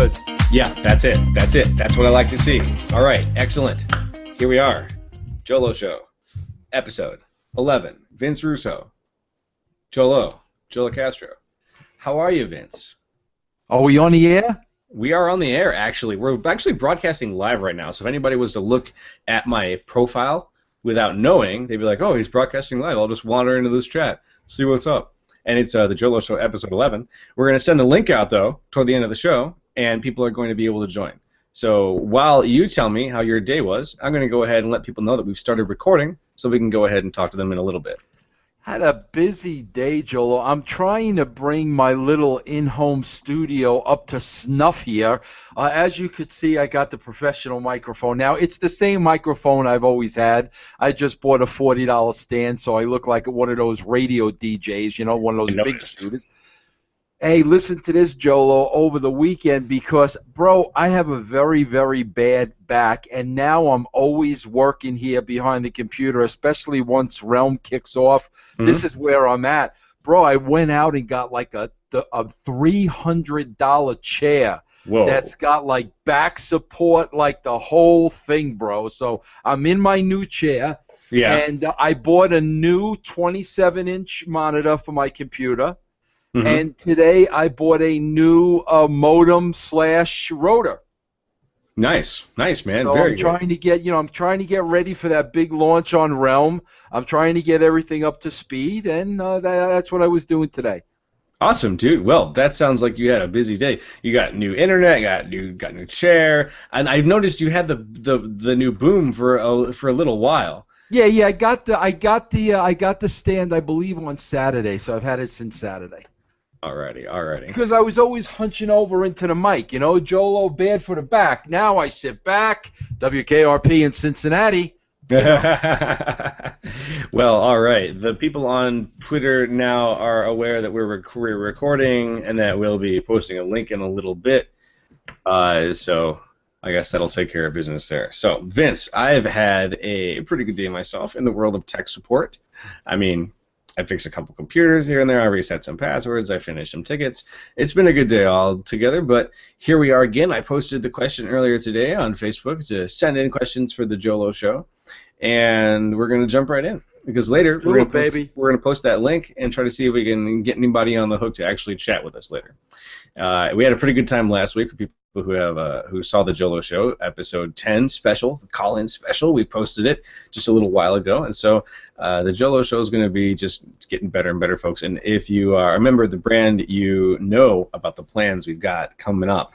good. Yeah, that's it. That's it. That's what I like to see. All right, excellent. Here we are. JoLo Show, episode 11. Vince Russo, JoLo Castro. How are you, Vince? Are we on the air? We are on the air, actually. We're actually broadcasting live right now, so if anybody was to look at my profile without knowing, they'd be like, oh, he's broadcasting live. I'll just wander into this chat, see what's up. And it's the JoLo Show, episode 11. We're going to send a link out, though, toward the end of the show, and people are going to be able to join. So while you tell me how your day was, I'm going to go ahead and let people know that we've started recording so we can go ahead and talk to them in a little bit. Had a busy day, JoLo. I'm trying to bring my little in-home studio up to snuff here. As you could see, I got the professional microphone now. It's the same microphone I've always had. I just bought a $40 stand, so I look like one of those radio DJs, you know, one of those big students. Hey, listen to this, JoLo, over the weekend because, bro, I have a very, very bad back, and now I'm always working here behind the computer, especially once Realm kicks off. Mm-hmm. This is where I'm at. Bro, I went out and got like a $300 chair. Whoa. That's got like back support, like the whole thing, bro. So I'm in my new chair, and I bought a new 27-inch monitor for my computer. Mm-hmm. And today I bought a new modem/rotor. Nice, man. So Very I'm trying to get, I'm trying to get ready for that big launch on Realm. I'm trying to get everything up to speed, and that's what I was doing today. Awesome, dude. Well, that sounds like you had a busy day. You got new internet, got new chair, and I've noticed you had the new boom for a little while. Yeah. I got the stand, I believe, on Saturday, so I've had it since Saturday. Alrighty. Because I was always hunching over into the mic, JoLo, bad for the back. Now I sit back, WKRP in Cincinnati. Well, all right. The people on Twitter now are aware that we're recording and that we'll be posting a link in a little bit. So I guess that'll take care of business there. So, Vince, I've had a pretty good day myself in the world of tech support. I mean, I fixed a couple computers here and there. I reset some passwords. I finished some tickets. It's been a good day altogether, but here we are again. I posted the question earlier today on Facebook to send in questions for the JoLo Show, and we're going to jump right in because later we're going to post that link and try to see if we can get anybody on the hook to actually chat with us later. We had a pretty good time last week with people who saw the JoLo Show, episode 10 special, the call-in special. We posted it just a little while ago, and so the JoLo Show is going to be just getting better and better, folks. And if you are a member of the brand, you know about the plans we've got coming up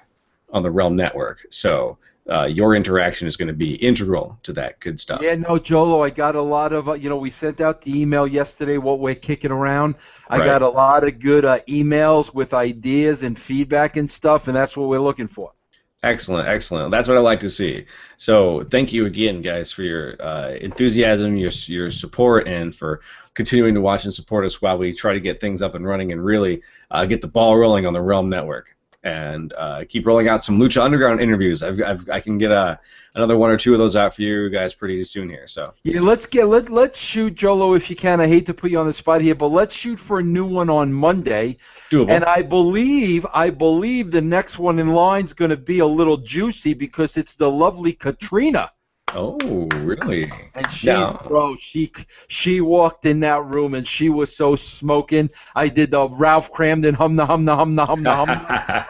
on the Realm Network. So your interaction is going to be integral to that good stuff. Yeah, no, JoLo, I got a lot of, we sent out the email yesterday, what we're kicking around. I got a lot of good emails with ideas and feedback and stuff, and that's what we're looking for. Excellent. That's what I like to see. So thank you again, guys, for your enthusiasm, your support, and for continuing to watch and support us while we try to get things up and running and really get the ball rolling on the Realm Network. And keep rolling out some Lucha Underground interviews. I can get another one or two of those out for you guys pretty soon here. So yeah, let's shoot, JoLo, if you can. I hate to put you on the spot here, but let's shoot for a new one on Monday. Doable. And I believe the next one in line is going to be a little juicy because it's the lovely Katrina. Oh, really? And she walked in that room and she was so smoking. I did the Ralph Cramden hum.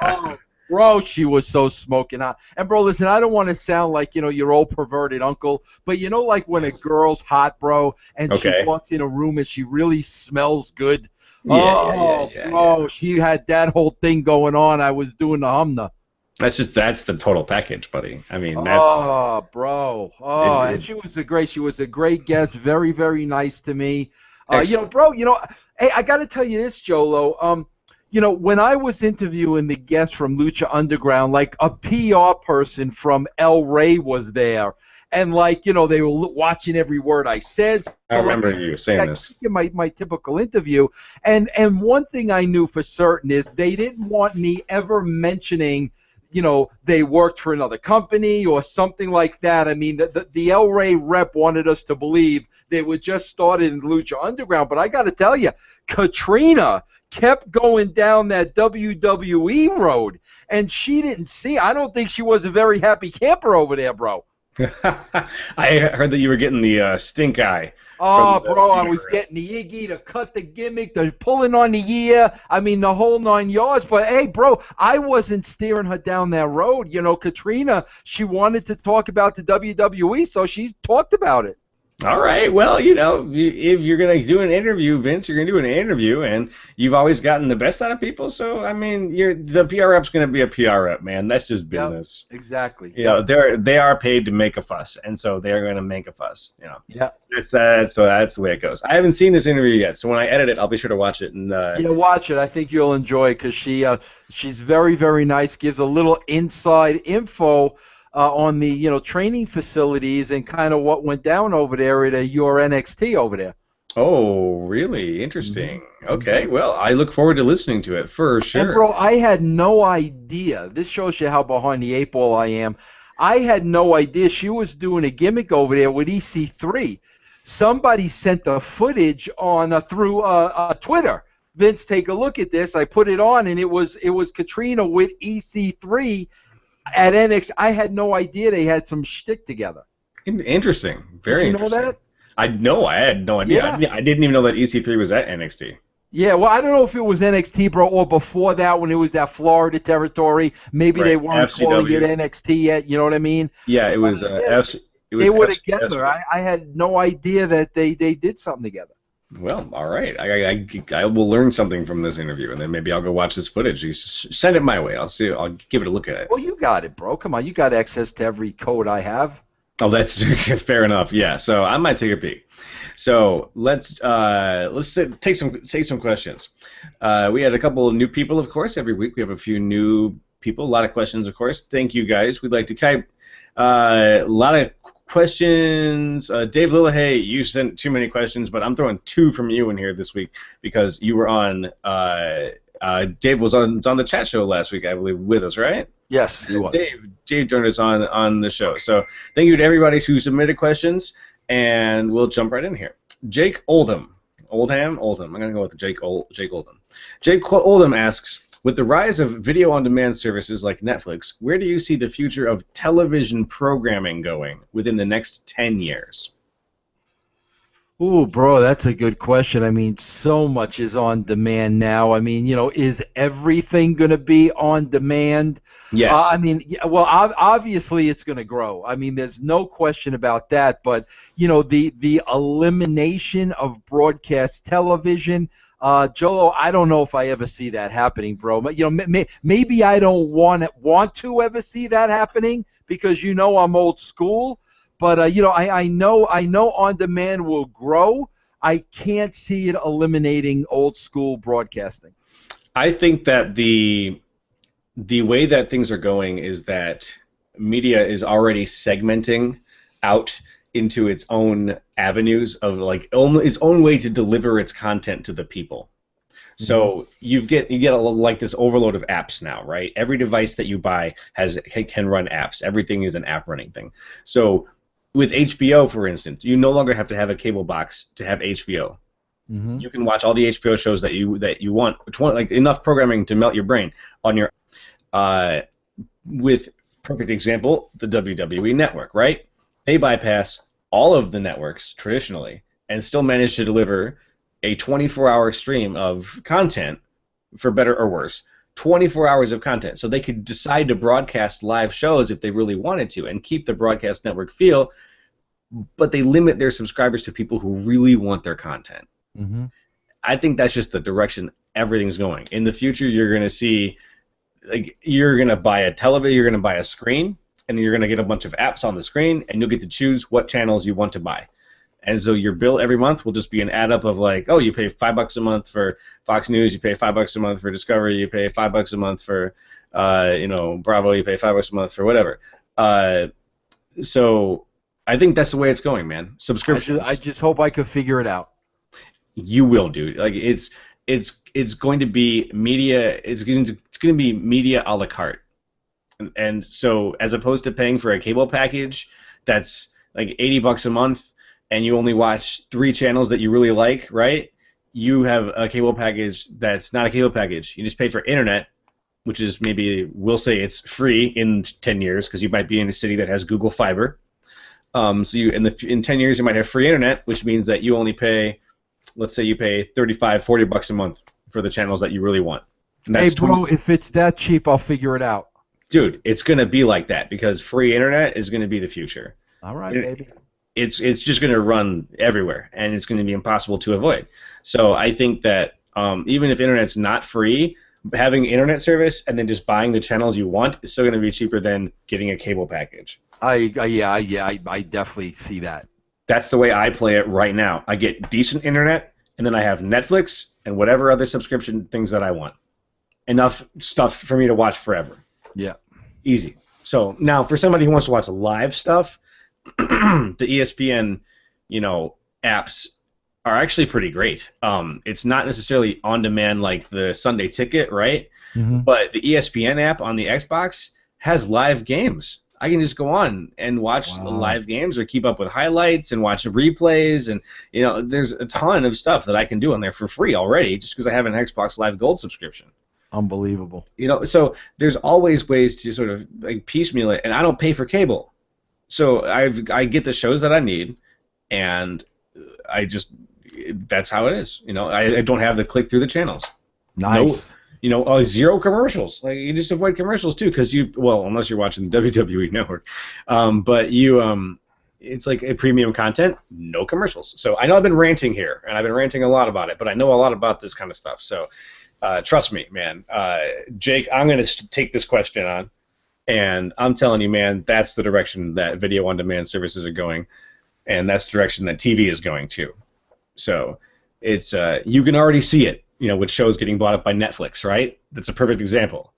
Oh, bro, she was so smoking. And bro, listen, I don't want to sound like your old perverted uncle, but like when a girl's hot, bro, and she walks in a room and she really smells good. Bro, she had that whole thing going on. I was doing the humna. That's the total package, buddy. I mean, that's. Oh, bro. Oh, and she was a great guest. Very, very nice to me. Bro. Hey, I got to tell you this, JoLo. When I was interviewing the guest from Lucha Underground, like a PR person from El Rey was there, and they were watching every word I said. So I remember you saying this. My typical interview, and one thing I knew for certain is they didn't want me ever mentioning they worked for another company or something like that. I mean, the El Rey rep wanted us to believe they were just started in Lucha Underground, but I got to tell you, Katrina kept going down that WWE road, and she didn't see. I don't think she was a very happy camper over there, bro. I heard that you were getting the stink eye. Oh, bro, I was getting the Iggy to cut the gimmick, the pulling on the ear. I mean, the whole 9 yards. But, hey, bro, I wasn't steering her down that road. Katrina, she wanted to talk about the WWE, so she talked about it. All right. Well, if you're going to do an interview, Vince, you're going to do an interview, and you've always gotten the best out of people. So, I mean, the PR rep's going to be a PR rep, man. That's just business. Yep, exactly. They are paid to make a fuss, and so they're going to make a fuss. Yeah. That's the way it goes. I haven't seen this interview yet, so when I edit it, I'll be sure to watch it. And watch it. I think you'll enjoy it because she's very, very nice. Gives a little inside info on the training facilities and kind of what went down over there at your NXT over there. Oh, really? Interesting. Mm-hmm. Okay, well, I look forward to listening to it for sure. And bro, I had no idea. This shows you how behind the eight ball I am. I had no idea she was doing a gimmick over there with EC3. Somebody sent the footage on through Twitter. Vince, take a look at this. I put it on, and it was Katrina with EC3 at NXT. I had no idea they had some shtick together. Interesting. Very interesting. Did you know that? I had no idea. Yeah. I didn't even know that EC3 was at NXT. Yeah, well, I don't know if it was NXT, bro, or before that when it was that Florida territory. Maybe they weren't calling it NXT yet. You know what I mean? Yeah, it was. They were together. I had no idea that they did something together. Well, all right. I will learn something from this interview, and then maybe I'll go watch this footage. You send it my way. I'll see. I'll give it a look at it. Well, you got it, bro. Come on, you got access to every code I have. Oh, that's fair enough. Yeah. So I might take a peek. So let's take some questions. We had a couple of new people, of course. Every week we have a few new people. A lot of questions, of course. Thank you guys. We'd like to type a lot of questions. Dave Lillahay, you sent too many questions, but I'm throwing two from you in here this week because you were on. Dave was on the chat show last week, I believe, with us, right? Yes, he was. Dave joined us on the show. So thank you to everybody who submitted questions, and we'll jump right in here. Jake Oldham. I'm going to go with Jake Oldham. Jake Oldham asks, with the rise of video-on-demand services like Netflix, where do you see the future of television programming going within the next 10 years? Ooh, bro, that's a good question. I mean, so much is on demand now. I mean, is everything going to be on demand? Yes. Obviously it's going to grow. I mean, there's no question about that. But, the elimination of broadcast television, JoLo, I don't know if I ever see that happening, bro. But, maybe I don't want to ever see that happening because, I'm old school. But I know on demand will grow. I can't see it eliminating old school broadcasting. I think that the way that things are going is that media is already segmenting out into its own avenues of its own way to deliver its content to the people. So you get like this overload of apps now, right? Every device that you buy can run apps. Everything is an app running thing. So with HBO, for instance, you no longer have to have a cable box to have HBO. Mm-hmm. You can watch all the HBO shows that you want, like enough programming to melt your brain on your. With perfect example, the WWE network, right? They bypass all of the networks traditionally and still manage to deliver a 24-hour stream of content, for better or worse. 24 hours of content. So they could decide to broadcast live shows if they really wanted to and keep the broadcast network feel, but they limit their subscribers to people who really want their content. Mm-hmm. I think that's just the direction everything's going. In the future, you're going to see, you're going to buy a television, you're going to buy a screen, and you're going to get a bunch of apps on the screen, and you'll get to choose what channels you want to buy. And so your bill every month will just be an add up of you pay $5 a month for Fox News, you pay $5 a month for Discovery, you pay $5 a month for Bravo, you pay $5 a month for whatever. So I think that's the way it's going, man. Subscriptions. I just hope I could figure it out. You will, dude. It's going to be media. It's going to be media a la carte. And so as opposed to paying for a cable package that's like $80 a month and you only watch 3 channels that you really like, right? You have a cable package that's not a cable package. You just pay for internet, which is maybe, we'll say it's free in 10 years because you might be in a city that has Google Fiber. So in 10 years you might have free internet, which means that you only pay, let's say you pay $35-40 a month for the channels that you really want. And Hey, that's bro, if it's that cheap, I'll figure it out. dude, it's going to be like that because free internet is going to be the future. All right, baby. It's just going to run everywhere, and it's going to be impossible to avoid. So I think that even if internet's not free, having internet service and then just buying the channels you want is still going to be cheaper than getting a cable package. I definitely see that. That's the way I play it right now. I get decent internet, and then I have Netflix and whatever other subscription things that I want. Enough stuff for me to watch forever. Yeah. Easy. So now for somebody who wants to watch live stuff, the ESPN, apps are actually pretty great. It's not necessarily on demand like the Sunday Ticket, right? Mm-hmm. But the ESPN app on the Xbox has live games. I can just go on and watch the live games or keep up with highlights and watch replays, and there's a ton of stuff that I can do on there for free already just because I have an Xbox Live Gold subscription. Unbelievable. So there's always ways to sort of like piecemeal it, and I don't pay for cable. So I get the shows that I need, and that's how it is. I don't have to click through the channels. Nice. No, zero commercials. Like you just avoid commercials too, because unless you're watching the WWE Network, but it's like a premium content, no commercials. So I know I've been ranting here, and I've been ranting a lot about it, but I know a lot about this kind of stuff. So trust me, man. Jake, I'm going to take this question on. And I'm telling you, man, that's the direction that video-on-demand services are going, and that's the direction that TV is going too. So it's you can already see it, with shows getting bought up by Netflix, right? That's a perfect example.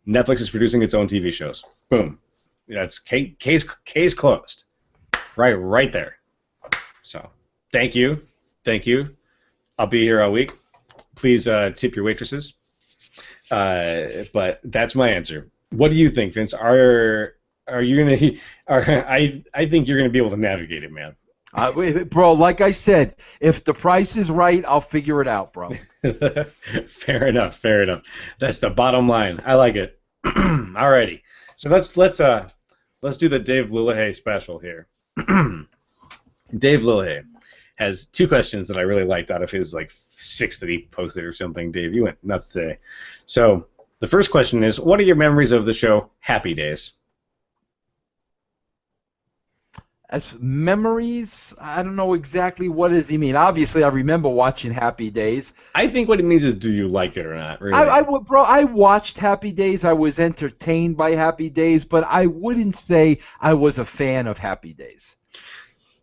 Netflix is producing its own TV shows. Boom. That's case closed. Right there. So thank you. I'll be here all week. Please tip your waitresses. But that's my answer. What do you think, Vince? Are you gonna? I think you're gonna be able to navigate it, man. Bro, like I said, if the price is right, I'll figure it out, bro. Fair enough. That's the bottom line. I like it. Alrighty. So let's do the Dave Lillehay special here. Dave Lillehay has 2 questions that I really liked out of his 6 that he posted or something. Dave, you went nuts today. So the first question is, what are your memories of the show Happy Days? As memories, I don't know exactly what does he mean. Obviously, I remember watching Happy Days. I think what it means is, do you like it or not? Really? I watched Happy Days. I was entertained by Happy Days, but I wouldn't say I was a fan of Happy Days.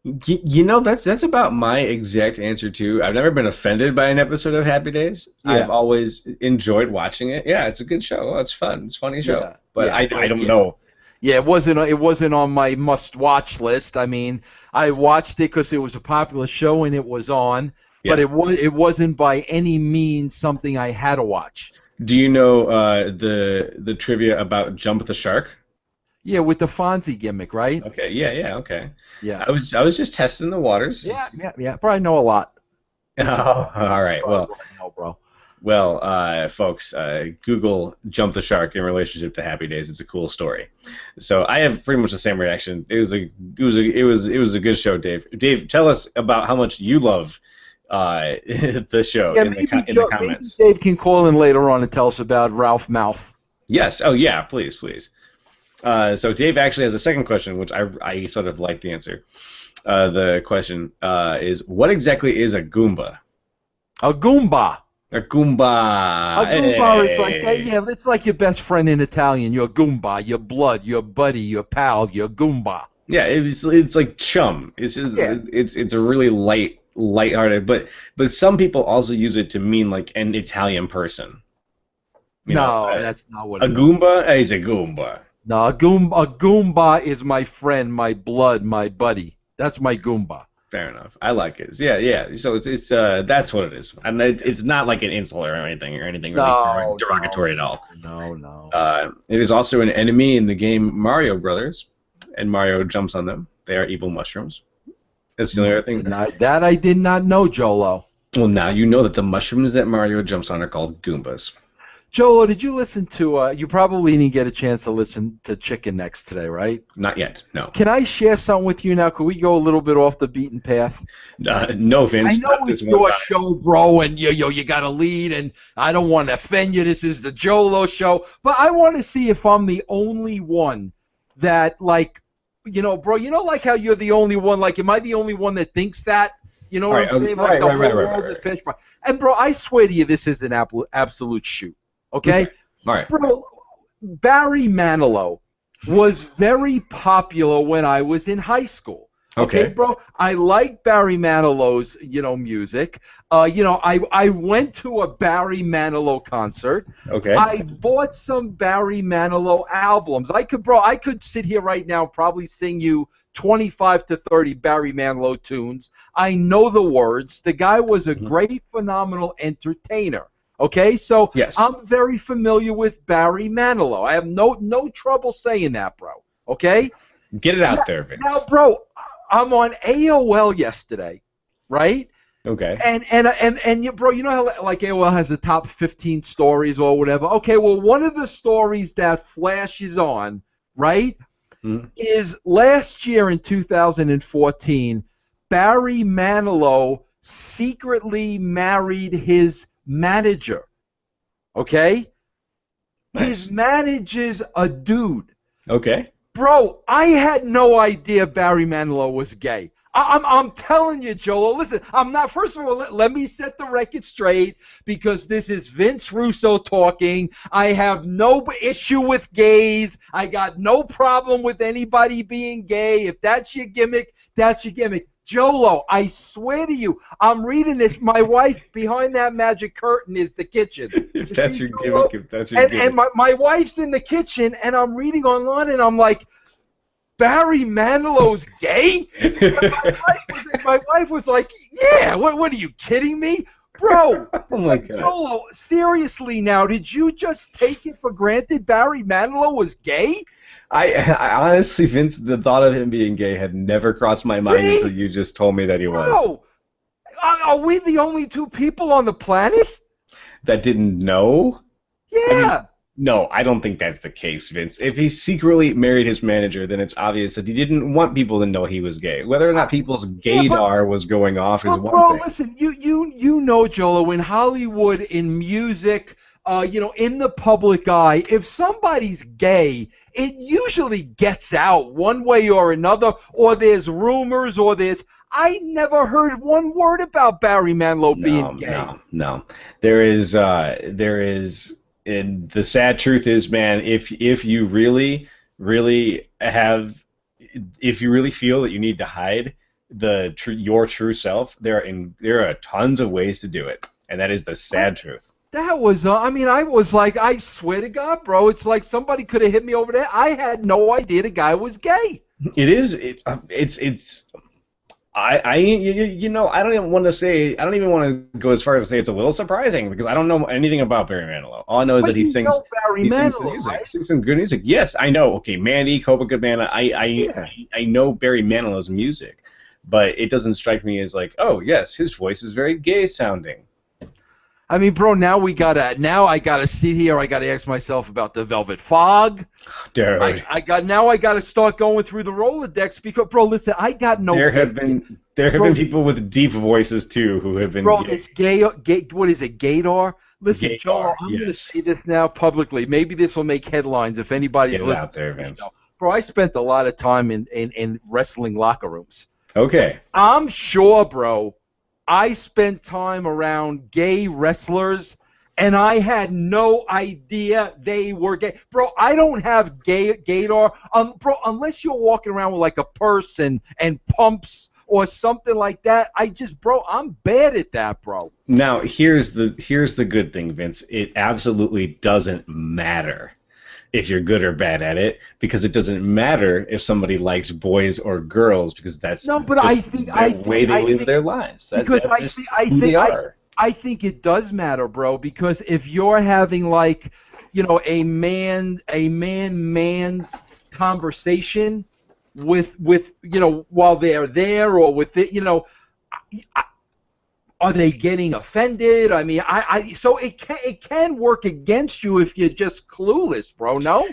That's about my exact answer too. I've never been offended by an episode of Happy Days. Yeah. I've always enjoyed watching it. Yeah, it's a good show. It's fun. It's a funny show. Yeah. But I don't know. Yeah, it wasn't on my must-watch list. I mean, I watched it because it was a popular show and it was on, but it wasn't by any means something I had to watch. Do you know the trivia about Jump the Shark? Yeah, with the Fonzie gimmick, right? Okay, yeah, okay. Yeah. I was just testing the waters. Yeah. Probably know a lot. Oh, all right. Bro. Well, folks, Google Jump the Shark in relationship to Happy Days. It's a cool story. So I have pretty much the same reaction. It was a good show, Dave. Dave, tell us about how much you love the show in the comments. Maybe Dave can call in later on and tell us about Ralph Mouth. Yes. Oh, yeah. Please. So Dave actually has a second question, which I sort of like the answer. The question is, what exactly is a Goomba? A Goomba. A Goomba is like that. Yeah, it's like your best friend in Italian. Your Goomba, your blood, your buddy, your pal, your Goomba. Yeah, it's like chum. It's just, it's a really lighthearted, but some people also use it to mean like an Italian person. That's not what. A Goomba is a Goomba. No, a Goomba is my friend, my blood, my buddy. That's my Goomba. Fair enough. I like it. Yeah, yeah. So it's that's what it is, and it's not like an insult or anything really No, no, derogatory at all. no, no. It is also an enemy in the game Mario Brothers, and Mario jumps on them. They are evil mushrooms. That's the only other thing. That I did not know, JoLo. Well, now you know that the mushrooms that Mario jumps on are called Goombas. JoLo, did you listen to? You probably didn't get a chance to listen to Chicken Next today, right? Not yet. No. Can I share something with you now? Could we go a little bit off the beaten path? No, Vince. I know it's your show, bro, and you got to lead, and I don't want to offend you. This is the JoLo Show, but I want to see if I'm the only one that, like, bro, like how you're the only one. Like, am I the only one that thinks that? You know what I'm saying? Like the whole world is pitch black. And bro, I swear to you, this is an absolute shoot. Okay? All right. Bro, Barry Manilow was very popular when I was in high school. Okay, bro. I like Barry Manilow's, music. I went to a Barry Manilow concert. Okay. I bought some Barry Manilow albums. I could sit here right now and probably sing you 25 to 30 Barry Manilow tunes. I know the words. The guy was a great, phenomenal entertainer. Okay, so yes. I'm very familiar with Barry Manilow. I have no trouble saying that, bro. Okay? Get it out there, Vince. Now, bro, I'm on AOL yesterday, right? Okay. And bro, you know how like AOL has the top 15 stories or whatever? Okay, well, one of the stories that flashes on, right, is last year in 2014, Barry Manilow secretly married his manager. Okay? Nice. His manager's a dude. Okay. Bro, I had no idea Barry Manilow was gay. I'm telling you, JoLo, listen, I'm not, first of all, let me set the record straight, because this is Vince Russo talking. I have no issue with gays. I got no problem with anybody being gay. If that's your gimmick, that's your gimmick. JoLo, I swear to you, I'm reading this. My wife, behind that magic curtain, is the kitchen. If that's your gimmick, if that's your gimmick. And my wife's in the kitchen, and I'm reading online, and I'm like, Barry Manilow's gay? My wife was like, yeah, what are you kidding me? Bro, oh my God. JoLo, seriously now, did you just take it for granted Barry Manilow was gay? I honestly, Vince, the thought of him being gay had never crossed my mind until you just told me that he was. Bro, are we the only two people on the planet that didn't know? Yeah. I mean, no, I don't think that's the case, Vince. If he secretly married his manager, then it's obvious that he didn't want people to know he was gay. Whether or not people's gaydar was going off is one thing. Listen, you know, JoLo, in Hollywood, in music, in the public eye, if somebody's gay, it usually gets out one way or another, or there's rumors, or there's... I never heard one word about Barry Manilow being gay. No. There is... And the sad truth is, man, if you really feel that you need to hide your true self, there are tons of ways to do it, and that is the sad truth. That was, I was like, I swear to God, bro, it's like somebody could have hit me over there. I had no idea the guy was gay. It is. It's. I don't even want to go as far as to say it's a little surprising, because I don't know anything about Barry Manilow. All I know is that he sings some music. Right? He sings some good music. Yes, I know. Okay, Mandy, Copacabana. I know Barry Manilow's music, but it doesn't strike me as like, oh yes, his voice is very gay sounding. I mean, bro, now I gotta sit here. I gotta ask myself about the Velvet Fog. Dude. I gotta start going through the Rolodex, because, bro, listen, I got no. There have been people with deep voices too who have been. Bro, this gay, what is it, gaydar? Listen, JoLo, I'm gonna say this now publicly. Maybe this will make headlines if anybody's listening. Get out there, Vince. Bro, I spent a lot of time in wrestling locker rooms. Okay. I'm sure, bro, I spent time around gay wrestlers, and I had no idea they were gay. Bro, I don't have gaydar, bro, unless you're walking around with like a purse and pumps or something like that. Bro, I'm bad at that, bro. Now, here's the good thing, Vince. It absolutely doesn't matter. if you're good or bad at it, because it doesn't matter if somebody likes boys or girls, because that's No, but just the way they live their lives. because That's just who they are. I think it does matter, bro. Because if you're having like, a man's conversation with while they're there or with it, are they getting offended? I mean, so it can work against you if you're just clueless, bro. No.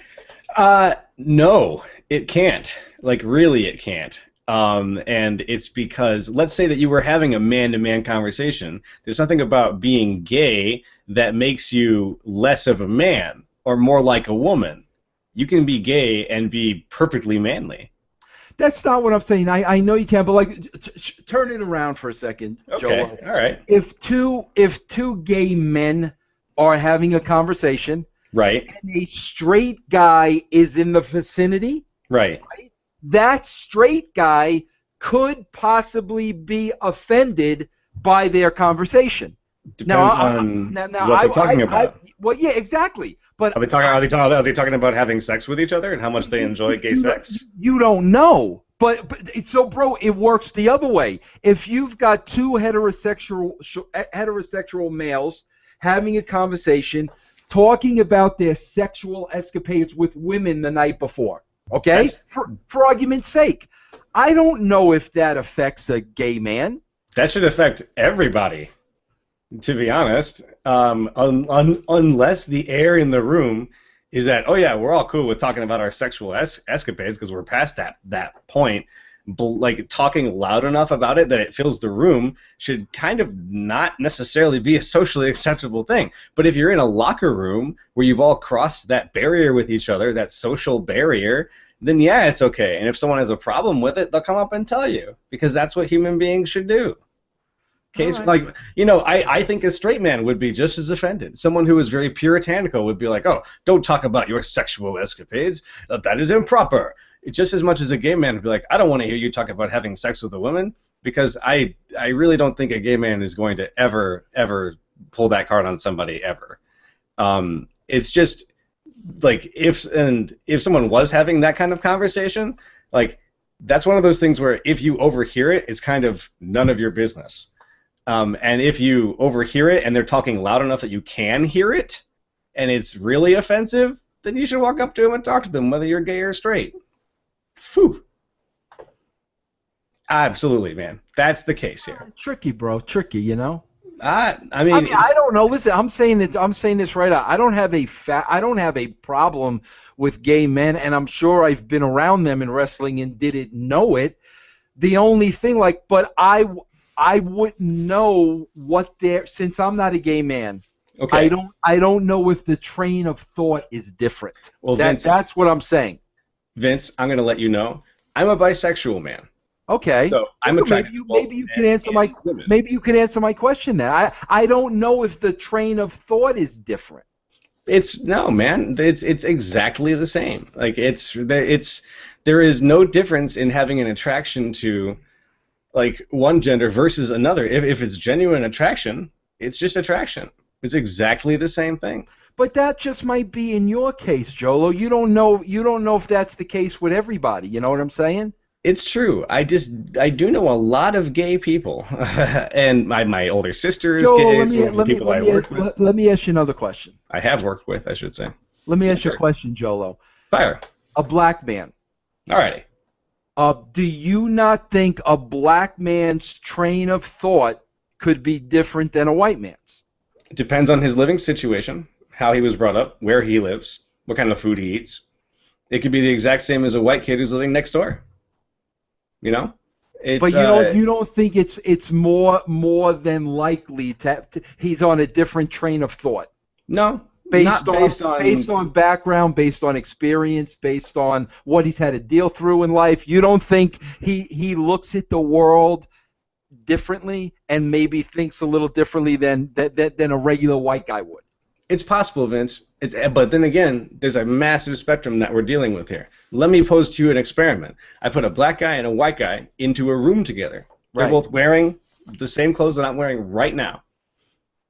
No, it can't. Like, really, it can't. And it's because, let's say that you were having a man-to-man conversation. There's something about being gay that makes you less of a man or more like a woman. You can be gay and be perfectly manly. That's not what I'm saying. I know you can, but like, turn it around for a second, Okay, Joel. all right. If two gay men are having a conversation, Right, and a straight guy is in the vicinity, right. that straight guy could possibly be offended by their conversation. Depends on what they're talking about. Well, yeah, exactly. But Are they talking about having sex with each other and how much they enjoy gay sex? you don't know. But so, bro, it works the other way. If you've got two heterosexual males having a conversation, talking about their sexual escapades with women the night before, okay? Yes. For argument's sake, I don't know if that affects a gay man. That should affect everybody, to be honest. Unless the air in the room is that, oh yeah, we're all cool with talking about our sexual escapades because we're past that point. Like, talking loud enough about it that it fills the room should kind of not necessarily be a socially acceptable thing. But if you're in a locker room where you've all crossed that barrier with each other, that social barrier, then yeah, it's okay. And if someone has a problem with it, they'll come up and tell you, because that's what human beings should do. Case, Right. like, I think a straight man would be just as offended. Someone who is very puritanical would be like, oh, don't talk about your sexual escapades. That is improper. Just as much as a gay man would be like, I don't want to hear you talk about having sex with a woman, because I really don't think a gay man is going to ever pull that card on somebody ever. It's just like, if someone was having that kind of conversation, like, that's one of those things where if you overhear it, it's kind of none of your business. And if you overhear it and they're talking loud enough that you can hear it, and it's really offensive, then you should walk up to them and talk to them, whether you're gay or straight. Phew. Absolutely, man. That's the case here. Tricky, bro. Tricky, I I mean, mean, I don't know. Listen, I'm saying this right out. I don't have a problem with gay men, and I'm sure I've been around them in wrestling and didn't know it. The only thing, but I wouldn't know since I'm not a gay man. okay. I don't know if the train of thought is different. Well, Vince, That's what I'm saying. Vince, I'm going to let you know. I'm a bisexual man. Okay. So I'm attracted to both maybe you can answer men and women. maybe you can answer my question then. I don't know if the train of thought is different. No, man. It's exactly the same. Like, there is no difference in having an attraction to, like, one gender versus another. If it's genuine attraction, it's just attraction. It's exactly the same thing. But that just might be in your case, JoLo. You don't know if that's the case with everybody. You know what I'm saying? It's true. I do know a lot of gay people, and my older sister is gay. Some of the people I work with. Let me ask you another question. I have worked with, I should say. Let me ask you Sure. a question, JoLo. Fire. A black man. Alrighty. Do you not think a black man's train of thought could be different than a white man's? It depends on his living situation, how he was brought up, where he lives, what kind of food he eats. It could be the exact same as a white kid who's living next door. It's, But you don't think it's more than likely he's on a different train of thought? No. Based on background, based on experience, based on what he's had to deal through in life. You don't think he looks at the world differently and maybe thinks a little differently than a regular white guy would? It's possible, Vince. But then again, there's a massive spectrum that we're dealing with here. Let me pose to you an experiment. I put a black guy and a white guy into a room together. They're Right. both wearing the same clothes that I'm wearing right now.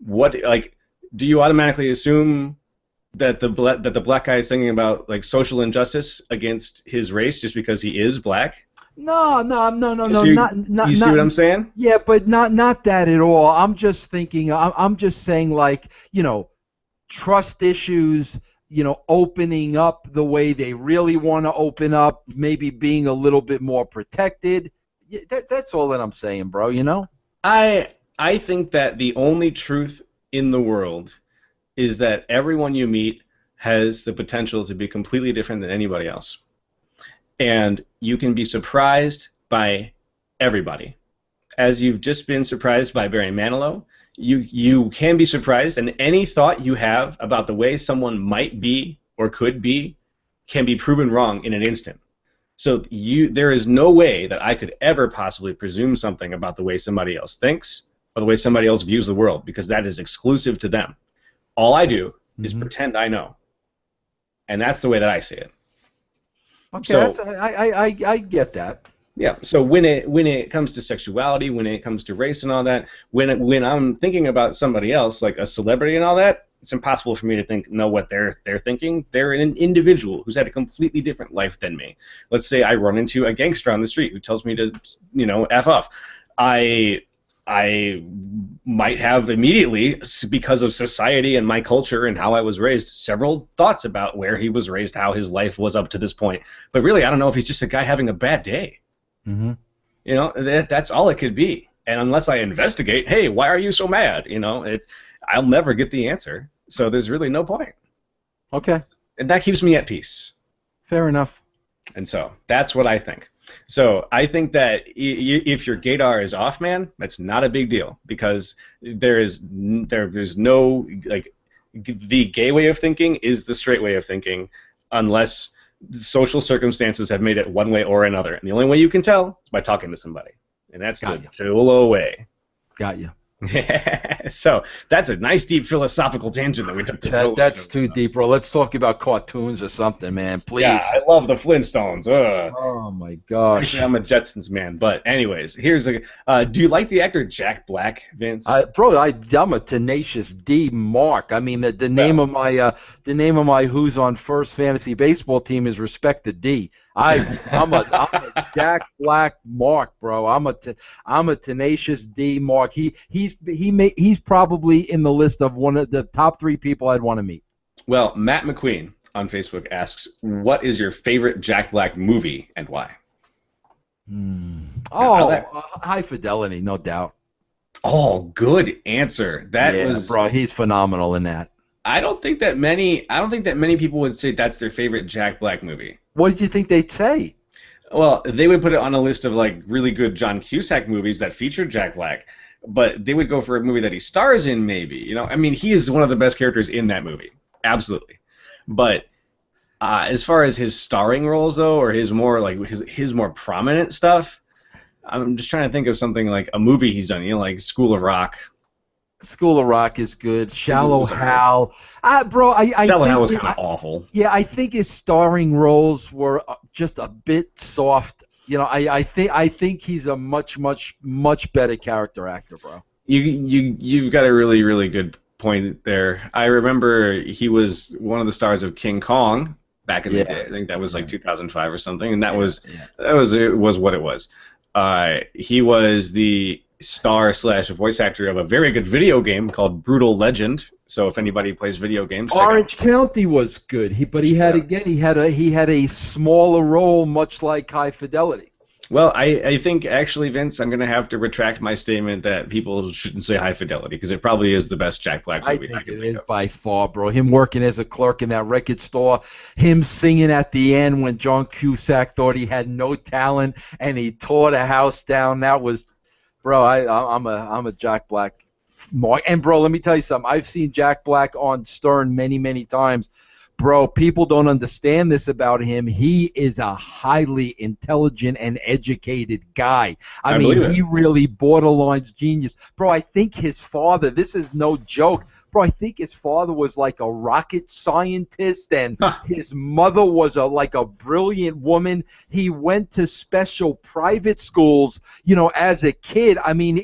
Do you automatically assume that the black guy is thinking about like social injustice against his race just because he is black. No, no, no, no, You no, see, not, you see what not. I'm saying? Yeah, but not that at all. I'm just thinking. I'm just saying, like, trust issues. Opening up the way they really want to open up, maybe being a little bit more protected. Yeah, that's all that I'm saying, bro. I think that the only truth in the world is that everyone you meet has the potential to be completely different than anybody else. And you can be surprised by everybody. As you've just been surprised by Barry Manilow, you can be surprised, and any thought you have about the way someone might be or could be can be proven wrong in an instant. So there is no way that I could ever possibly presume something about the way somebody else thinks or the way somebody else views the world, because that is exclusive to them. All I do is pretend I know, and that's the way that I see it. Okay, So I get that. yeah. So when it comes to sexuality, when it comes to race and all that, when I'm thinking about somebody else, like a celebrity and all that, it's impossible for me to know what they're thinking. They're an individual who's had a completely different life than me. Let's say I run into a gangster on the street who tells me to, F off. I might have immediately, because of society and my culture and how I was raised, several thoughts about where he was raised, how his life was up to this point. But really, I don't know if he's just a guy having a bad day. Mm-hmm. That's all it could be. And unless I investigate, hey, why are you so mad? I'll never get the answer. So there's really no point. Okay. And that keeps me at peace. Fair enough. And so that's what I think. So I think that if your gaydar is off, man, that's not a big deal, because there's no, like, the gay way of thinking is the straight way of thinking, unless social circumstances have made it one way or another. And the only way you can tell is by talking to somebody. And that's the JoLo way. Got you. So that's a nice deep philosophical tangent that we took. That's too deep, bro. Let's talk about cartoons or something, man. Please. Yeah, I love the Flintstones. Ugh. Oh my gosh. Actually, I'm a Jetsons man. But anyways, here's a. Do you like the actor Jack Black, Vince? I'm a tenacious D Mark. I mean, the name of my Who's on First Fantasy Baseball team is Respect the D. I'm a Jack Black Mark, bro. I'm a tenacious D Mark. He's probably in the list of one of the top 3 people I'd want to meet. Well, Matt McQueen on Facebook asks, "What is your favorite Jack Black movie and why?" High Fidelity, no doubt. Oh, good answer. Bro. He's phenomenal in that. I don't think that many people would say that's their favorite Jack Black movie. What did you think they'd say? Well, they would put it on a list of like really good John Cusack movies that feature Jack Black, but they would go for a movie that he stars in, maybe. I mean, he is one of the best characters in that movie, absolutely. But as far as his starring roles, though, or his more prominent stuff, I'm just trying to think of something like a movie he's done, like School of Rock. School of Rock is good. Shallow Hal. Bro, Shallow Hal was kind of awful. Yeah, I think his starring roles were just a bit soft. I think he's a much better character actor, bro. You've got a really, really good point there. I remember he was one of the stars of King Kong back in the day. I think that was like 2005 or something, and that was what it was. He was the star / voice actor of a very good video game called Brutal Legend. So if anybody plays video games, Orange County was good. He had a smaller role, much like High Fidelity. Well, I think actually, Vince, I'm going to have to retract my statement that people shouldn't say High Fidelity, because it probably is the best Jack Black movie I can think of. By far, bro. Him working as a clerk in that record store, him singing at the end when John Cusack thought he had no talent and he tore the house down. That was, bro. I'm a Jack Black mark. And bro, let me tell you something. I've seen Jack Black on Stern many times. Bro, people don't understand this about him. He is a highly intelligent and educated guy. I mean, he really borderlines genius. Bro, I think his father, this is no joke, bro, I think his father was like a rocket scientist, and Huh. his mother was like a brilliant woman. He went to special private schools, as a kid. I mean,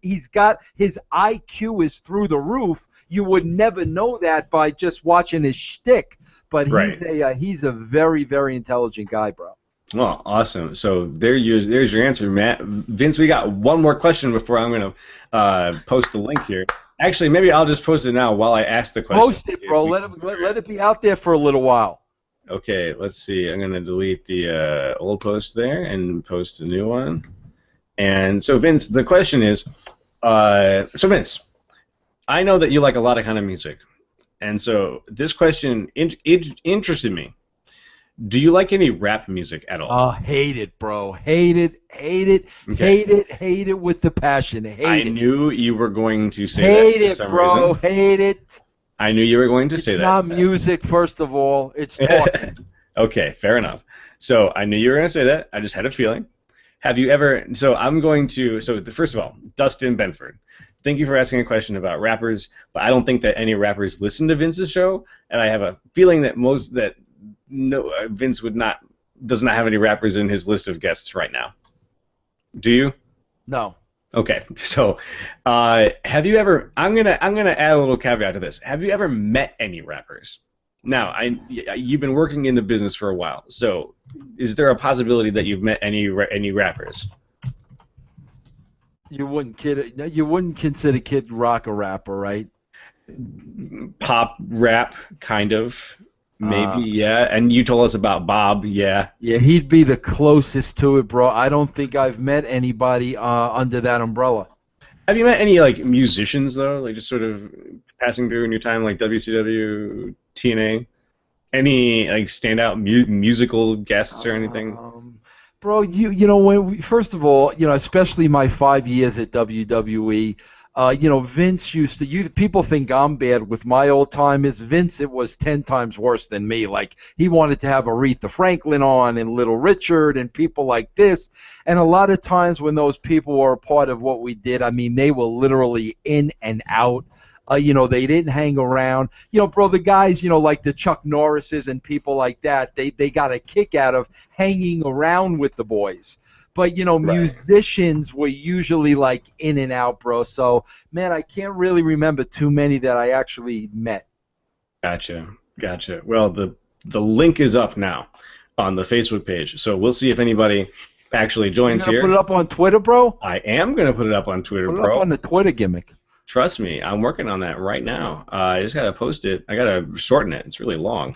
he's got his IQ is through the roof. You would never know that by just watching his shtick, but Right. he's a very, very intelligent guy, bro. Well, awesome. So there's your answer, Matt. Vince, we got one more question before I'm going to post the link here. Actually, maybe I'll just post it now while I ask the question. Post it, bro. Let it be out there for a little while. Okay, let's see. I'm going to delete the old post there and post a new one. And so, Vince, the question is, so Vince, I know that you like a lot of kind of music. And so this question interested me. Do you like any rap music at all? Hate it, bro. Hate it, Okay. hate it with the passion. I Hate it. knew you were going to say Hate that for it, some bro. reason. Hate it. I knew you were going to say It's that. not music, first of all. It's talking. Okay, fair enough. So I knew you were going to say that. I just had a feeling. Have you ever? So I'm going to. So first of all, Dustin Benford, thank you for asking a question about rappers. But I don't think that any rappers listen to Vince's show, and I have a feeling that Vince does not have any rappers in his list of guests right now. Do you? No. Okay, so have you ever? I'm gonna add a little caveat to this. Have you ever met any rappers? Now, you've been working in the business for a while, so is there a possibility that you've met any rappers? You wouldn't consider Kid Rock a rapper, right? Pop rap, kind of, maybe, Uh, yeah. And you told us about Bob, yeah. Yeah, he'd be the closest to it, bro. I don't think I've met anybody under that umbrella. Have you met any like musicians though, like just sort of passing through in your time, like WCW, TNA? Any like standout musical guests or anything? Bro, first of all, especially my 5 years at WWE, Vince used to. People think I'm bad with my old timers. Vince, it was 10 times worse than me. Like he wanted to have Aretha Franklin on and Little Richard and people like this. And a lot of times when those people were a part of what we did, I mean, they were literally in and out. They didn't hang around. Bro, the guys, like the Chuck Norrises and people like that, they got a kick out of hanging around with the boys. But, Right. musicians were usually like in and out, bro. So, man, I can't really remember too many that I actually met. Gotcha. Well, the link is up now on the Facebook page, so we'll see if anybody actually You joins gonna here. put it up on Twitter, bro? I am gonna put it up on Twitter, Put it bro. up on the Twitter gimmick. Trust me, I'm working on that right now. I just gotta post it. I gotta shorten it. It's really long,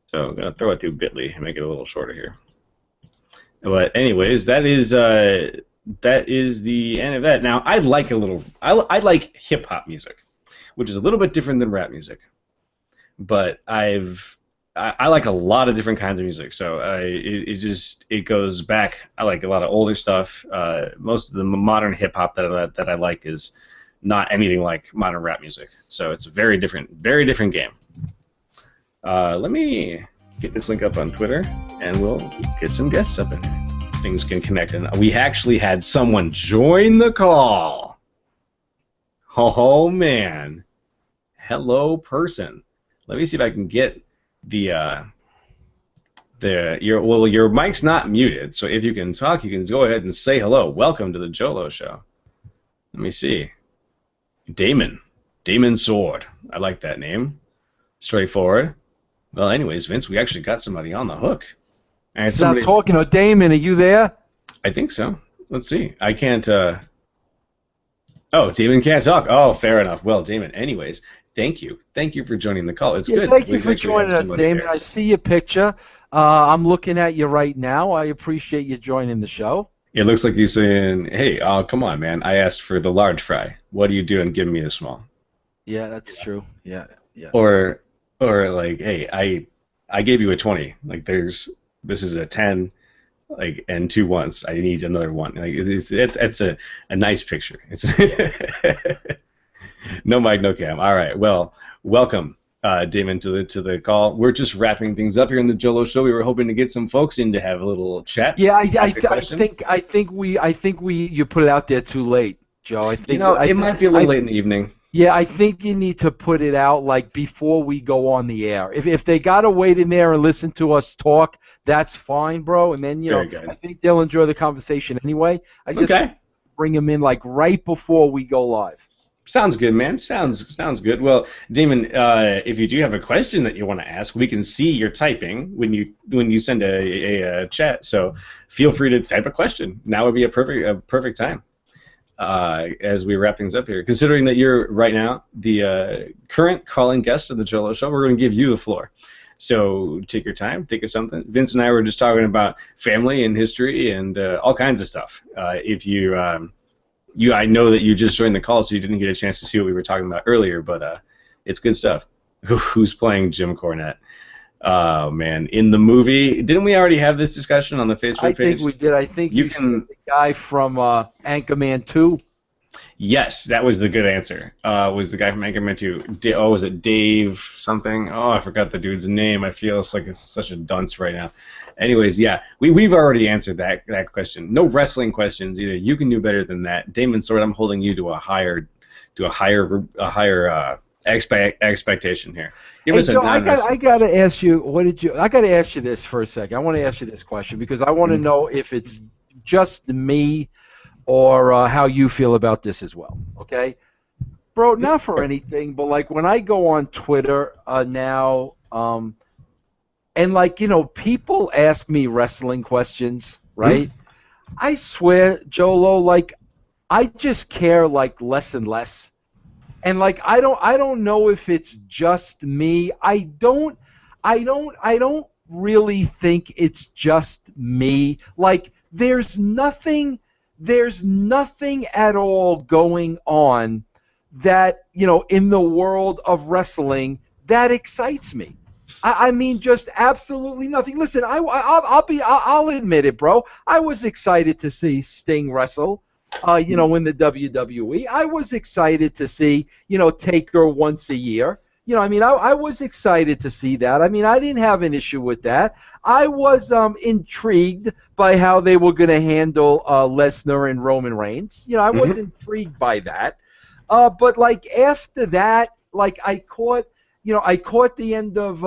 so I'm gonna throw it through Bitly and make it a little shorter here. But anyways, that is the end of that. Now I like I like hip hop music, which is a little bit different than rap music. But I like a lot of different kinds of music. So it goes back. I like a lot of older stuff. Most of the modern hip hop that I like is not anything like modern rap music. So it's a very different game. Let me get this link up on Twitter, and we'll get some guests up in there. Things can connect. And we actually had someone join the call. Oh, man. Hello, person. Let me see if I can get your mic's not muted, so if you can talk, you can go ahead and say hello. Welcome to the JoLo Show. Let me see. Damon Sword. I like that name. Straightforward. Well, anyways, Vince, we actually got somebody on the hook. And Stop talking. Oh, Damon, are you there? I think so. Let's see. I can't. Oh, Damon can't talk. Oh, fair enough. Well, Damon, anyways, thank you. Thank you for joining the call. It's good. Thank you We for actually joining have us, somebody Damon. here. I see your picture. I'm looking at you right now. I appreciate you joining the show. It looks like he's saying, hey, come on, man. I asked for the large fry. What are you doing giving me the small? Yeah, that's true. Yeah. Or like, hey, I gave you a 20. Like, this is a 10, like, and 2 ones. I need another one. Like, it's a nice picture. It's no mic, no cam. All right. Well, welcome, Damon, to the call. We're just wrapping things up here in the JoLo Show. We were hoping to get some folks in to have a little chat. Yeah, I think you put it out there too late, Joe. It might be a little late in the evening. Yeah, I think you need to put it out like before we go on the air. If they gotta wait in there and listen to us talk, that's fine, bro. And then Very I good. think they'll enjoy the conversation anyway. I just Okay. bring them in like right before we go live. Sounds good, man. Sounds good. Well, Damon, if you do have a question that you want to ask, we can see you're typing when you send a chat. So feel free to type a question. Now would be a perfect time as we wrap things up here. Considering that you're right now the current calling guest of the JoLo Show, we're going to give you the floor. So take your time, think of something. Vince and I were just talking about family and history and all kinds of stuff. If you I know that you just joined the call, so you didn't get a chance to see what we were talking about earlier, but it's good stuff. Who's playing Jim Cornette? Oh, man. In the movie, didn't we already have this discussion on the Facebook I page? think we did. I think you said the guy from Anchorman 2. Yes, that was the good answer. Was the guy from Anchorman 2. Was it Dave something? Oh, I forgot the dude's name. I feel like it's such a dunce right now. Anyways, yeah, we've already answered that question. No wrestling questions either. You can do better than that. Damon Sword, I'm holding you to a higher expectation here. Give us a Joe, I gotta ask you, I gotta ask you this for a second. I want to ask you this question because I want to know if it's just me or how you feel about this as well. Okay, bro, not for anything, but like when I go on Twitter now, and like people ask me wrestling questions, right? I swear, Jolo, like I just care like less and less. And like I don't know if it's just me. I don't really think it's just me. Like there's nothing at all going on that, in the world of wrestling that excites me. I mean, just absolutely nothing. Listen, I'll admit it, bro. I was excited to see Sting wrestle. In the WWE, I was excited to see, Taker once a year. I was excited to see that. I mean, I didn't have an issue with that. I was intrigued by how they were going to handle Lesnar and Roman Reigns. I was intrigued by that. But like after that, like I caught the end of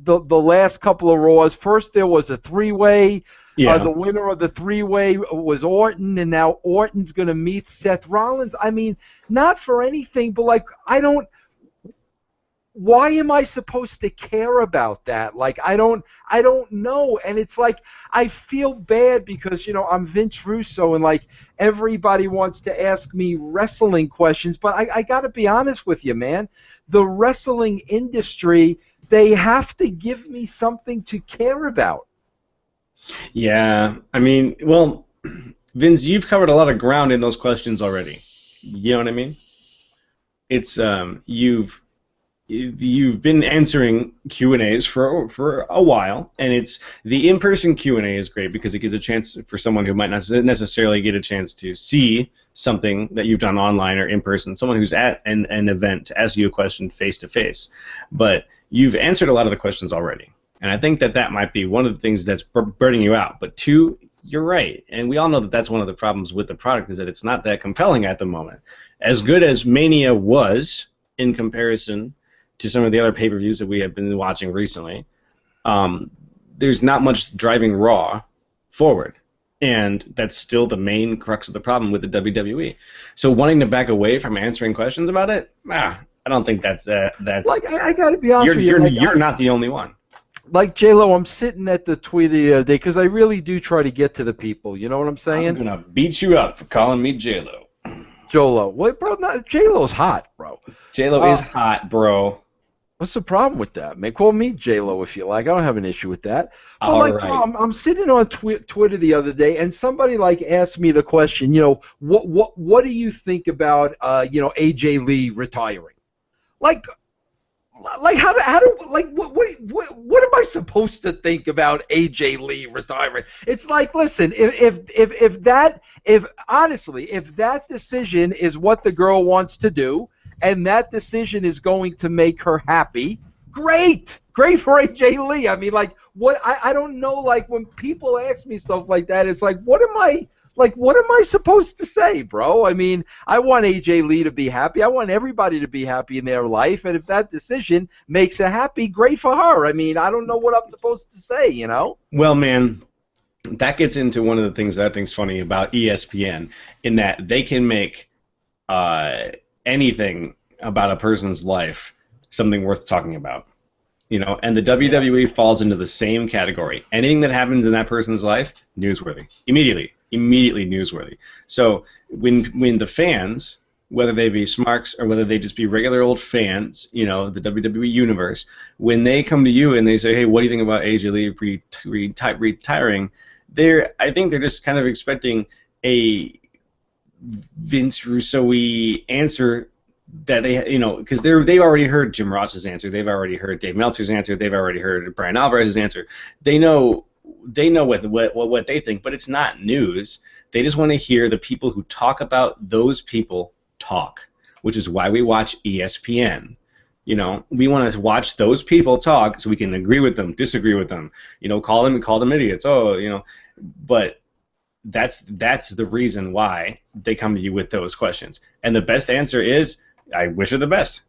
the last couple of Raws. First there was a three-way. Yeah. The winner of the three-way was Orton, and now Orton's going to meet Seth Rollins. I mean, not for anything, but like why am I supposed to care about that? Like I don't know, and it's like I feel bad because I'm Vince Russo, and like everybody wants to ask me wrestling questions, but I got to be honest with you, man. The wrestling industry, they have to give me something to care about. Yeah, I mean, well, Vince, you've covered a lot of ground in those questions already. You know what I mean? It's you've been answering Q&As for a while, and it's the in-person Q&A is great because it gives a chance for someone who might not necessarily get a chance to see something that you've done online or in person, someone who's at an event to ask you a question face to face. But you've answered a lot of the questions already. And I think that might be one of the things that's burning you out. But two, you're right. And we all know that that's one of the problems with the product is that it's not that compelling at the moment. As good as Mania was in comparison to some of the other pay-per-views that we have been watching recently, there's not much driving Raw forward. And that's still the main crux of the problem with the WWE. So wanting to back away from answering questions about it, I don't think that's... Like, I got to be honest with you. You're not the only one. Like, JLo, I'm sitting at the tweet the other day because I really do try to get to the people. You know what I'm saying? I'm going to beat you up for calling me JLo. JoLo. What, bro? JLo's hot, bro. JLo is hot, bro. What's the problem with that, man? Call me JLo if you like. I don't have an issue with that. But all like, right. I'm sitting on Twitter the other day, and somebody like asked me the question, what do you think about AJ Lee retiring? Like how do what am I supposed to think about AJ Lee retiring? It's like, listen, if that decision is what the girl wants to do, and that decision is going to make her happy, great for AJ Lee. I mean, like, what I don't know. Like, when people ask me stuff like that, it's like, what am I Like, what am I supposed to say, bro? I mean, I want AJ Lee to be happy. I want everybody to be happy in their life. And if that decision makes her happy, great for her. I mean, I don't know what I'm supposed to say, you know? Well, man, that gets into one of the things that I think's funny about ESPN, in that they can make anything about a person's life something worth talking about. You know, and the WWE falls into the same category. Anything that happens in that person's life, newsworthy. Immediately newsworthy. So when the fans, whether they be smarks or whether they just be regular old fans, you know, the WWE universe, when they come to you and they say, hey, what do you think about AJ Lee retiring? I think they're just kind of expecting a Vince Russo-y answer that they, you know, because they've already heard Jim Ross's answer, they've already heard Dave Meltzer's answer, they've already heard Brian Alvarez's answer. They know what they think, but it's not news. They just want to hear the people who talk about those people talk, which is why we watch ESPN. You know, we want to watch those people talk so we can agree with them, disagree with them, you know, call them idiots. Oh, you know, but that's the reason why they come to you with those questions. And the best answer is, I wish her the best.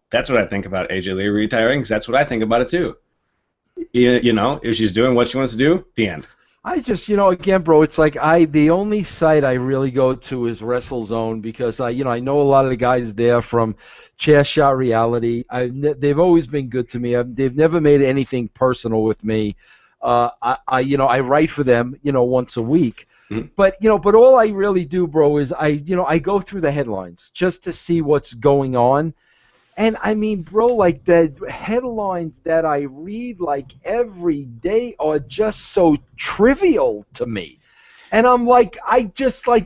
That's what I think about AJ Lee retiring, because that's what I think about it too. You know, if she's doing what she wants to do, the end. I just, you know, again, bro, it's like the only site I really go to is WrestleZone, because I know a lot of the guys there from Chair Shot Reality. They've always been good to me. They've never made anything personal with me. I write for them, you know, once a week. Mm-hmm. But all I really do, bro, is I go through the headlines just to see what's going on. And I mean, bro, like the headlines that I read like every day are just so trivial to me. And I'm like,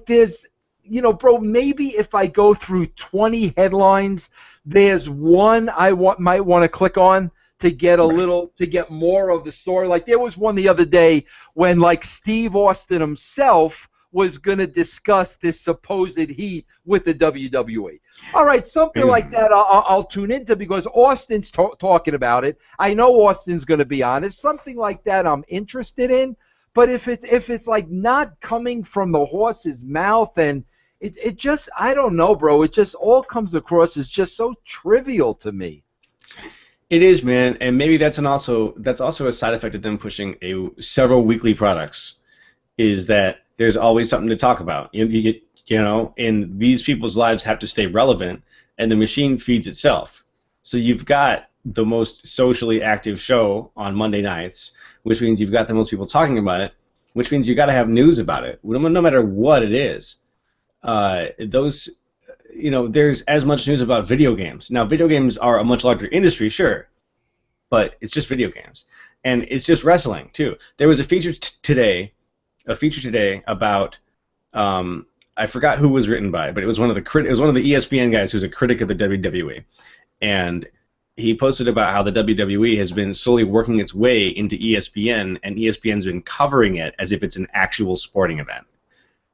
there's, you know, bro, maybe if I go through 20 headlines, there's one I might want to click on to get to get more of the story. Like there was one the other day when like Steve Austin himself was going to discuss this supposed heat with the WWE. All right, something like that I'll tune into, because Austin's talking about it. I know Austin's going to be honest. Something like that I'm interested in. But if it's like not coming from the horse's mouth, and it just, I don't know, bro. It just all comes across as just so trivial to me. It is, man, and maybe that's also a side effect of them pushing several weekly products, is that there's always something to talk about. You know, and these people's lives have to stay relevant, and the machine feeds itself. So you've got the most socially active show on Monday nights, which means you've got the most people talking about it, which means you got to have news about it, no matter what it is. You know, there's as much news about video games. Now, video games are a much larger industry, sure, but it's just video games, and it's just wrestling too. There was a feature today about I forgot who was written by, but it was one of the ESPN guys who's a critic of the WWE, and he posted about how the WWE has been slowly working its way into ESPN, and ESPN's been covering it as if it's an actual sporting event.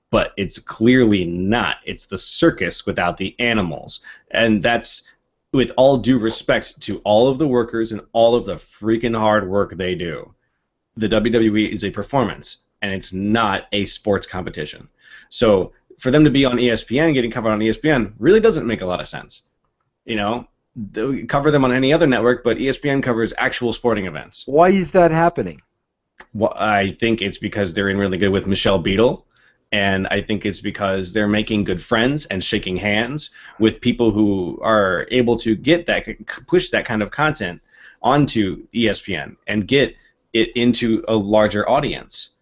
But it's clearly not. It's the circus without the animals. And that's, with all due respect to all of the workers and all of the freaking hard work they do. The WWE is a performance, and it's not a sports competition. So for them to be on ESPN, getting covered on ESPN, really doesn't make a lot of sense. You know, they cover them on any other network, but ESPN covers actual sporting events. Why is that happening? Well, I think it's because they're in really good with Michelle Beadle. And I think it's because they're making good friends and shaking hands with people who are able to push that kind of content onto ESPN and get it into a larger audience.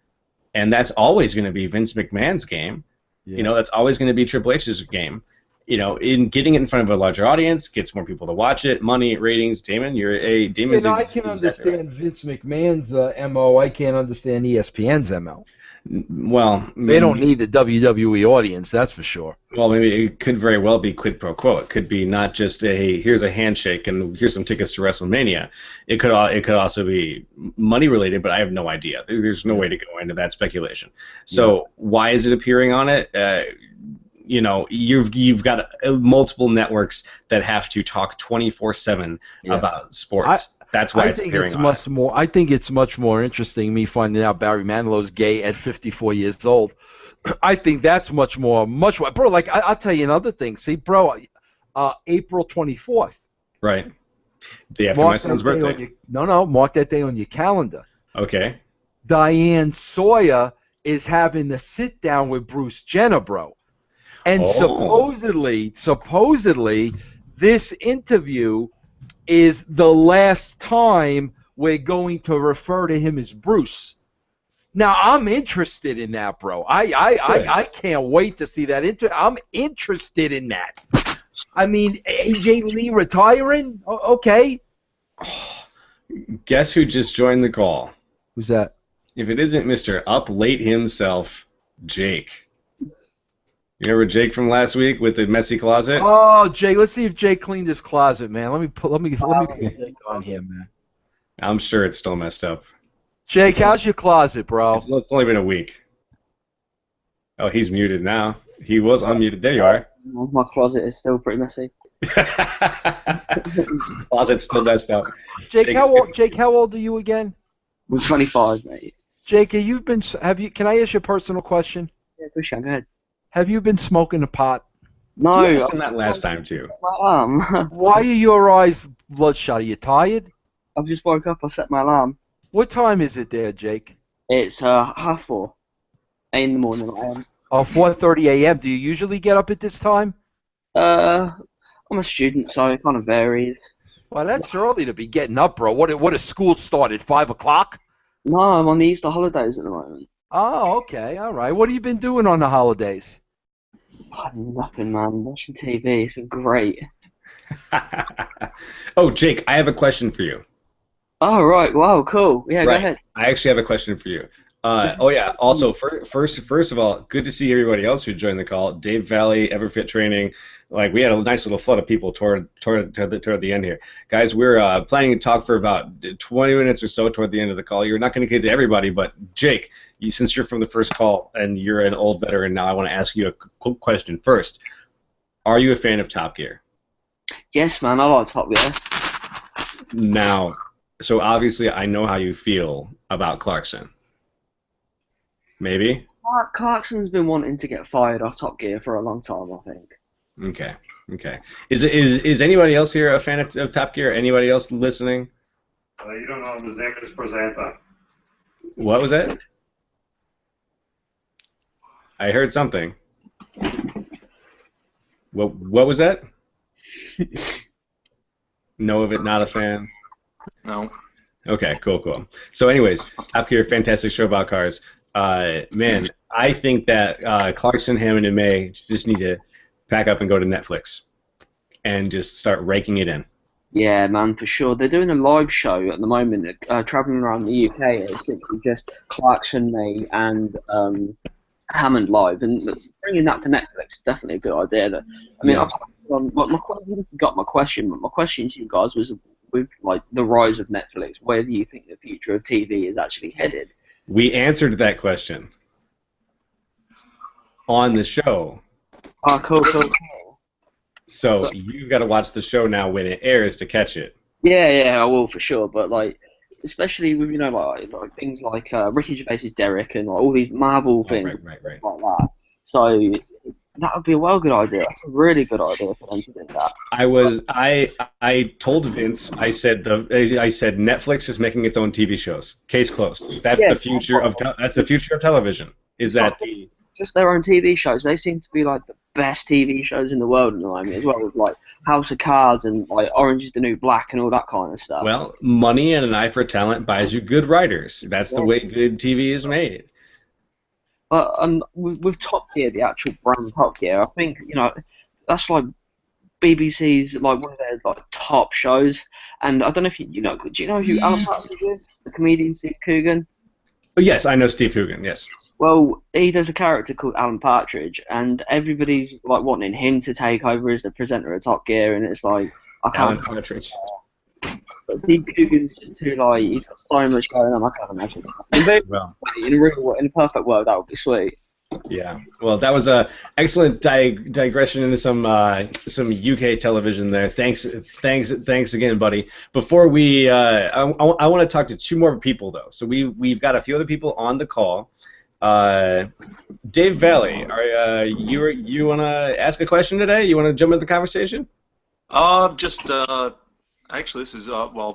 And that's always going to be Vince McMahon's game. Yeah. You know, that's always going to be Triple H's game. You know, in getting it in front of a larger audience, gets more people to watch it, money, ratings. Damon, Damon's. I can understand Vince McMahon's MO. I can't understand ESPN's MO. Well, they don't need the WWE audience, that's for sure. Well, maybe it could very well be quid pro quo. It could be not just here's a handshake and here's some tickets to WrestleMania. It could also be money related, but I have no idea. There's no way to go into that speculation. So why is it appearing on it? You know, you've got multiple networks that have to talk 24/7 about sports. That's why I it's think appearing it's on much more. I think it's much more interesting me finding out Barry Manilow's gay at 54 years old. I think that's much more, bro. Like I'll tell you another thing. See, bro, April 24th. Right. Day after my Mark son's that day on birthday. your no. Mark that day on your calendar. Okay. Diane Sawyer is having the sit down with Bruce Jenner, bro. And Oh. supposedly, this interview is the last time we're going to refer to him as Bruce. Now I'm interested in that, bro. I can't wait to see that. I'm interested in that. I mean, AJ Lee retiring? Okay. Guess who just joined the call? Who's that? If it isn't Mr. Up Late himself, Jake. You remember Jake from last week with the messy closet? Oh, Jake. Let's see if Jake cleaned his closet, man. Let me put Jake on here, man. I'm sure it's still messed up. Jake, how's your closet, bro? It's only been a week. Oh, he's muted now. He was unmuted. There you are. My closet is still pretty messy. Closet's still messed up. Jake, how old are you again? I'm 25, mate. Jake, can I ask you a personal question? Yeah, push on, go ahead. Have you been smoking a pot? No. You asked him that last time, too. My alarm. Why are your eyes bloodshot? Are you tired? I've just woke up. I set my alarm. What time is it there, Jake? It's 4:30 in the morning. I am. Oh, 4:30 a.m. Do you usually get up at this time? I'm a student, so it kind of varies. Well, that's early to be getting up, bro. What does school start at 5 o'clock? No, I'm on the Easter holidays at the moment. Oh, okay, all right. What have you been doing on the holidays? Oh, nothing, man. Watching TV. It's been great. Oh, Jake, I have a question for you. Oh, right. Wow, cool. Yeah, Right. go ahead. I actually have a question for you. Oh yeah. Also, first of all, good to see everybody else who joined the call. Dave Valley, Everfit Training. Like we had a nice little flood of people toward the end here, guys. We're planning to talk for about 20 minutes or so toward the end of the call. You're not going to get to everybody, but Jake, since you're from the first call and you're an old veteran now, I want to ask you a quick question first. Are you a fan of Top Gear? Yes, man. I like Top Gear. Now, so obviously I know how you feel about Clarkson. Maybe? Clarkson's been wanting to get fired off Top Gear for a long time, I think. Okay. Is anybody else here a fan of Top Gear? Anybody else listening? You don't know him. His name is Presenta. What was that? I heard something. What was that? Know of it, not a fan? No. Okay, cool. So anyways, Top Gear, fantastic show about cars. Man, I think that Clarkson, Hammond, and May just need to pack up and go to Netflix and just start raking it in. Yeah, man, for sure. They're doing a live show at the moment, traveling around the UK. It's literally just Clarkson, May, and Hammond live, and bringing that to Netflix is definitely a good idea. I mean, Yeah. I forgot my question, but my question to you guys was, with like the rise of Netflix, where do you think the future of TV is actually headed? We answered that question on the show. Oh, cool. So you've got to watch the show now when it airs to catch it. Yeah, I will for sure. But like, especially with like things like Ricky Gervais's Derek and like, all these Marvel things Right. like that. So that would be a well good idea. That's a really good idea for them to do that. I told Vince, I said Netflix is making its own TV shows. Case closed. That's the future of television. Is that just their own TV shows? They seem to be like the best TV shows in the world at the moment, as well as like House of Cards and like Orange is the New Black and all that kind of stuff. Well, money and an eye for talent buys you good writers. That's the way good TV is made. But with Top Gear, the actual brand Top Gear, I think that's like BBC's like one of their like top shows. And I don't know if you know. Do you know who Alan Partridge is? The comedian Steve Coogan. Oh, yes, I know Steve Coogan. Yes. Well, he does a character called Alan Partridge, and everybody's like wanting him to take over as the presenter of Top Gear, and it's like I can't. Alan Partridge. But Steve Coogan's just too like he's got so much going on. I can't imagine that. Well, In a perfect world, that would be sweet. Yeah. Well, that was a excellent digression into some UK television there. Thanks again, buddy. Before we, I want to talk to two more people though. So we've got a few other people on the call. Dave Valley, are you want to ask a question today? You want to jump into the conversation? Actually, this is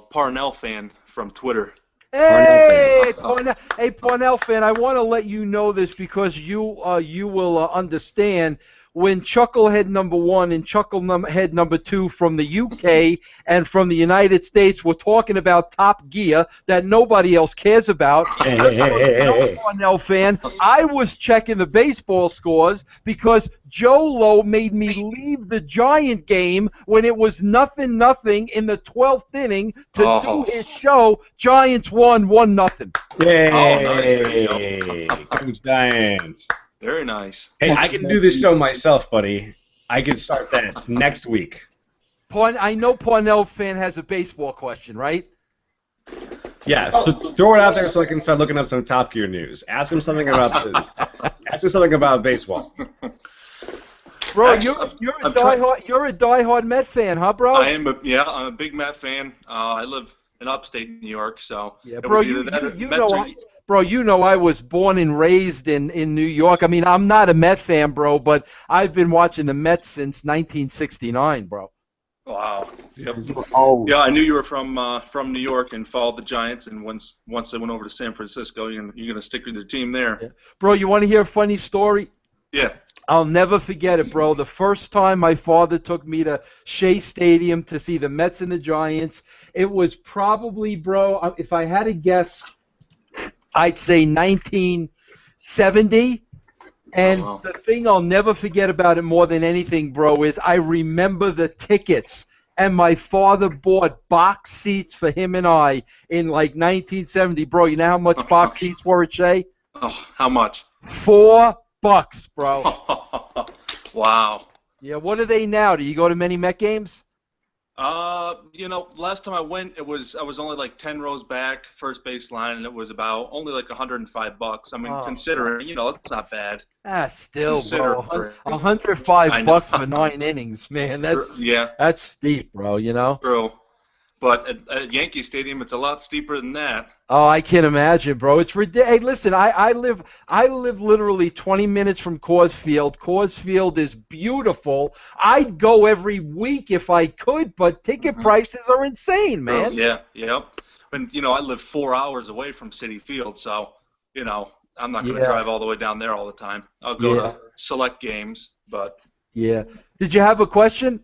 Parnell fan from Twitter. Hey, Parnell fan, I want to let you know this because you will understand when Chucklehead number 1 and Chucklehead number 2 from the UK and from the United States were talking about Top Gear that nobody else cares about. Hey. Parnell fan, I was checking the baseball scores because JoLo made me leave the Giant game when it was 0-0 in the 12th inning to do his show. Giants won 1-0. Yay! Oh, nice. There you go. Coach Giants. Very nice. Hey, I can do this show myself, buddy. I can start that next week. I know Parnell fan has a baseball question, right? Yeah, so throw it out there so I can start looking up some Top Gear news. Ask him something about baseball. Bro, Actually, you're a diehard Met fan, huh, bro? I'm a big Met fan. I live in upstate New York, so Yeah, it bro, was either that or Mets or Bro, you know I was born and raised in New York. I mean, I'm not a Met fan, bro, but I've been watching the Mets since 1969, bro. Wow. Yep. Oh, Yeah, I knew you were from New York and followed the Giants, and once I went over to San Francisco, you're gonna stick with your team there. Yeah. Bro, you want to hear a funny story? Yeah. I'll never forget it, bro. The first time my father took me to Shea Stadium to see the Mets and the Giants, it was probably, bro, if I had to guess, I'd say 1970. And the thing I'll never forget about it more than anything, bro, is I remember the tickets. And my father bought box seats for him and I in like 1970. Bro, you know how much box seats were at Shea? Oh, how much? $4, bro. Wow. Yeah, what are they now? Do you go to many Met games? Last time I went, I was only like 10 rows back, first base line, and it was about only like $105. I mean, considering, it's not bad. Still, bro, $105 for 9 innings, man. That's steep, bro. True. But at Yankee Stadium, it's a lot steeper than that. Oh, I can imagine, bro. It's ridiculous. Hey, listen, I live literally 20 minutes from Coors Field. Coors Field is beautiful. I'd go every week if I could, but ticket prices are insane, man. Yeah, yep. And I live 4 hours away from Citi Field, so I'm not going to drive all the way down there all the time. I'll go to select games, but. Yeah. Did you have a question?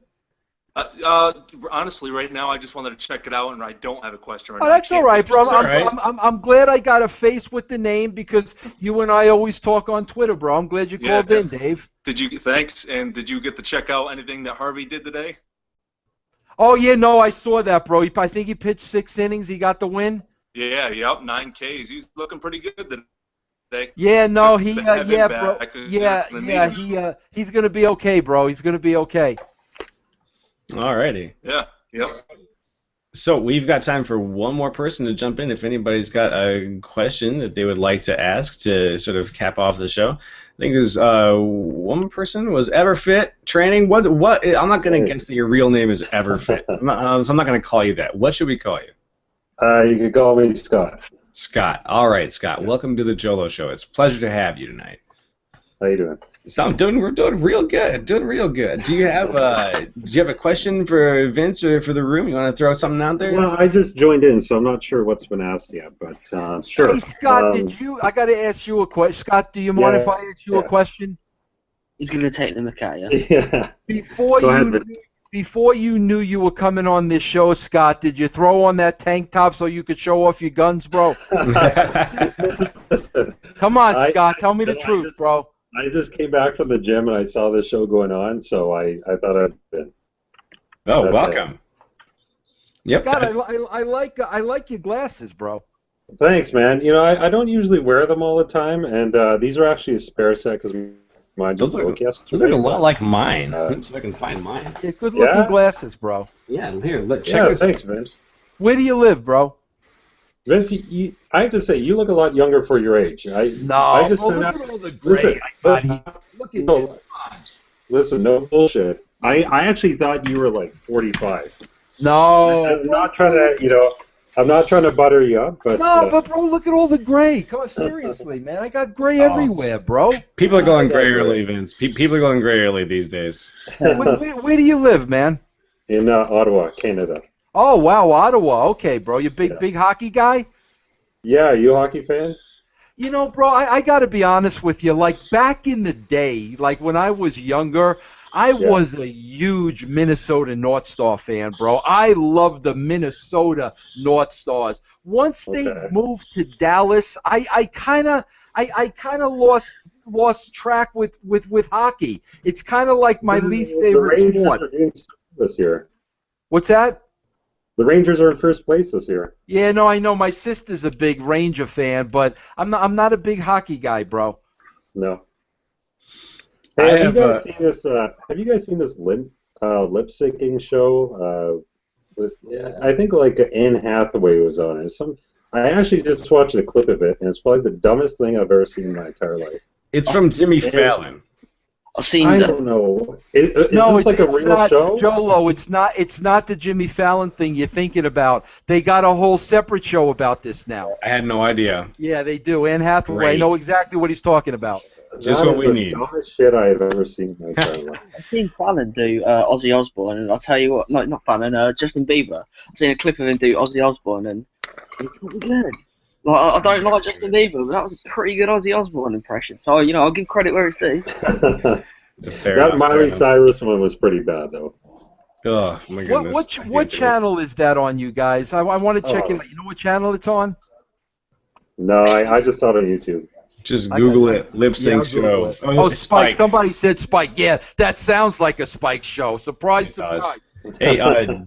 Honestly, right now I just wanted to check it out, and I don't have a question right now. Oh, that's all right, bro. Right. I'm glad I got a face with the name because you and I always talk on Twitter, bro. I'm glad you called in, Dave. Thanks. And did you get to check out anything that Harvey did today? Oh yeah, no, I saw that, bro. I think he pitched 6 innings. He got the win. Yeah, yep, 9 Ks. He's looking pretty good today. Yeah, no, bro. He's gonna be okay, bro. He's gonna be okay. Alrighty. Yeah. Yep. So we've got time for one more person to jump in if anybody's got a question that they would like to ask to sort of cap off the show. I think there's one person was Everfit Training. What? I'm not going to guess that your real name is Everfit. So I'm not going to call you that. What should we call you? You can call me Scott. Scott. All right, Scott. Welcome to the JoLo Show. It's a pleasure to have you tonight. How you doing? So we're doing real good. Doing real good. Do you have a question for Vince or for the room? You want to throw something out there? Well, I just joined in, so I'm not sure what's been asked yet, but sure. Hey, Scott, I got to ask you a question. Scott, do you mind if I ask you a question? He's going to take the mick at you. Yeah. Before you knew you were coming on this show, Scott, did you throw on that tank top so you could show off your guns, bro? Come on, Scott, tell me the truth, bro. I just came back from the gym and I saw this show going on, so I thought I'd been. Oh, welcome. Yep. Scott, I like your glasses, bro. Thanks, man. I don't usually wear them all the time, and these are actually a spare set because mine just broke yesterday. Those look a lot like mine. Let's see if I can find mine. Yeah, good-looking glasses, bro. Yeah, here, check this out. Thanks, Vince. Where do you live, bro? Vince, I have to say, you look a lot younger for your age. I No, just bro, found look out. at all the gray Listen, I got listen, here. Look at no, this. Come on. listen, no bullshit. I actually thought you were like 45. No, I'm bro, not trying to, I'm not trying to butter you up, but no, but bro, look at all the gray. Come on, seriously, man. I got gray Oh. everywhere, bro. People are going I got gray gray. early, Vince. People are going gray early these days. Where do you live, man? in Ottawa, Canada. Oh, wow, Ottawa. Okay, bro. You Yeah. big hockey guy? Yeah, are you a hockey fan? You know, bro, I got to be honest with you. Like, back in the day, like when I was younger, I Yeah. was a huge Minnesota North Star fan, bro. I loved the Minnesota North Stars. Once they Okay. moved to Dallas, I kind of lost track with hockey. It's kind of like my least The favorite Rangers sport. are doing stuff this year. What's that? The Rangers are in first place this year. Yeah, no, I know my sister's a big Ranger fan, but I'm not a big hockey guy, bro. No. I Hey, have you have, guys seen this? Have you guys seen this lip syncing show? I think like Anne Hathaway was on it. I actually just watched a clip of it, and it's probably the dumbest thing I've ever seen in my entire life. It's from Jimmy It's- Fallon. I've seen I that. don't know. Is No, this like a real not, show? JoLo, it's not. It's not the Jimmy Fallon thing you're thinking about. They got a whole separate show about this now. I had no idea. Yeah, they do. Anne Hathaway. I Great. know exactly what he's talking about. Just That what is we the need. dumbest shit I have ever seen in my entire life. I've seen Fallon do Ozzy Osbourne, and I'll tell you what, no, not Fallon, Justin Bieber. I've seen a clip of him do Ozzy Osbourne, and it's pretty good. Like, I don't like Justin Bieber, but that was a pretty good Ozzy Osbourne impression. So, I'll give credit where it's due. Fair That enough, Miley fair enough. Cyrus one was pretty bad, though. Oh my goodness. What channel is that on, you guys? I want to check it Oh. out. You know what channel it's on? No, I just saw it on YouTube. Just I Google got it. Lip sync Yeah, I'll show. Google Oh, Spike. Somebody said Spike. Yeah, that sounds like a Spike show. Surprise, It does. surprise. Hey,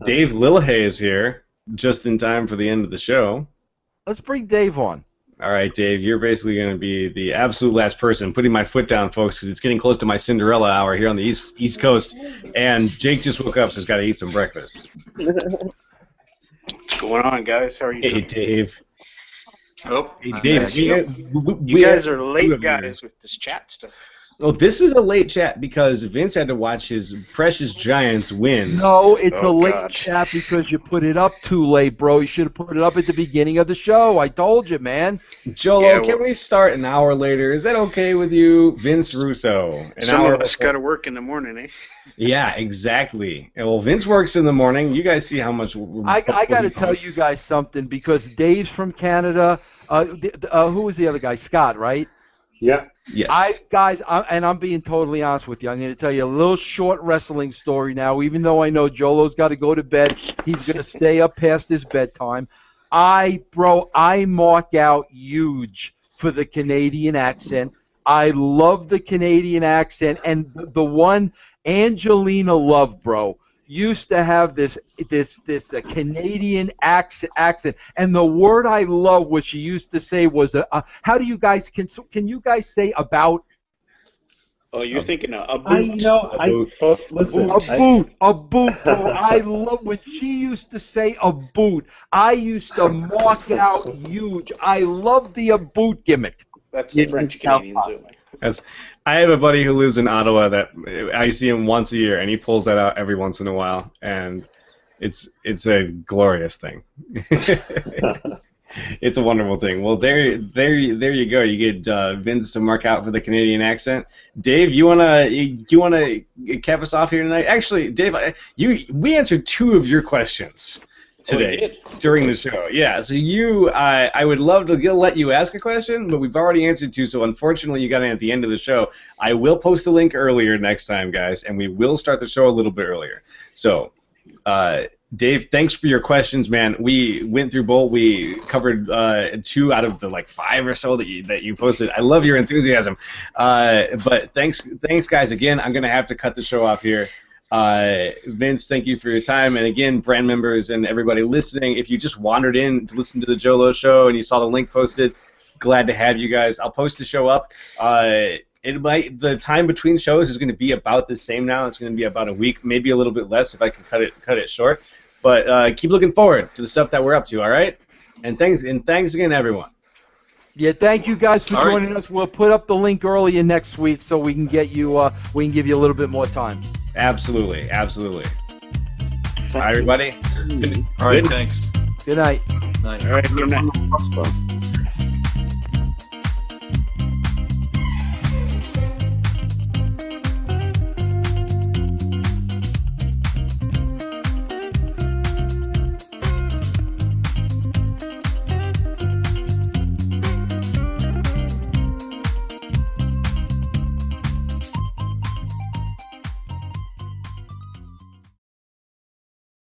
Dave Lillehay is here, just in time for the end of the show. Let's bring Dave on. All right, Dave, you're basically going to be the absolute last person putting my foot down, folks, because it's getting close to my Cinderella hour here on the East Coast, and Jake just woke up, so he's got to eat some breakfast. What's going on, guys? How are you Hey, doing? Dave. Oh, Hey, I'm Dave, back. You guys are late guys with this chat stuff. Well, this is a late chat because Vince had to watch his precious Giants win. No, it's a Oh, late God. chat because you put it up too late, bro. You should have put it up at the beginning of the show. I told you, man. JoLo, Yeah, can we start an hour later? Is that okay with you, Vince Russo? Some of us got to work in the morning, eh? Yeah, exactly. And, well, Vince works in the morning. You guys see how much. I got to tell you guys something because Dave's from Canada. Who was the other guy? Scott, right? Yeah. Yes. I'm being totally honest with you. I'm going to tell you a little short wrestling story now. Even though I know JoLo's got to go to bed, he's going to stay up past his bedtime. I mark out huge for the Canadian accent. I love the Canadian accent, and the one Angelina Love, bro, used to have this Canadian accent, and the word I love what she used to say was how do you guys can you guys say about Oh, you're thinking a boot. Listen. a boot, bro. I love when she used to say a boot. I used to mark out huge. I love the a boot gimmick. That's the French Canadians, don't they? I have a buddy who lives in Ottawa that I see him once a year, and he pulls that out every once in a while, and it's a glorious thing. It's a wonderful thing. Well, there you go. You get Vince to mark out for the Canadian accent. Dave, you wanna cap us off here tonight? Actually, Dave, we answered 2 of your questions today during the show. Yeah, so I would love to let you ask a question, but we've already answered 2, so unfortunately you got in at the end of the show. I will post the link earlier next time, guys, and we will start the show a little bit earlier. So, Dave, thanks for your questions, man. We went through both. We covered 2 out of the 5 or so that you posted. I love your enthusiasm. But thanks, guys. Again, I'm gonna have to cut the show off here. Vince, thank you for your time, and again, brand members and everybody listening, if you just wandered in to listen to the JoLo Show and you saw the link posted, glad to have you guys. I'll post the show up. The time between shows is going to be about the same now. It's going to be about a week, maybe a little bit less if I can cut it short. But keep looking forward to the stuff that we're up to. All right. And thanks again, everyone. Yeah, thank you guys for All right. joining us. We'll put up the link earlier next week so we can get you. We can give you a little bit more time. Absolutely. All right, everybody. All right, thanks. Good night. Night. All right, good night.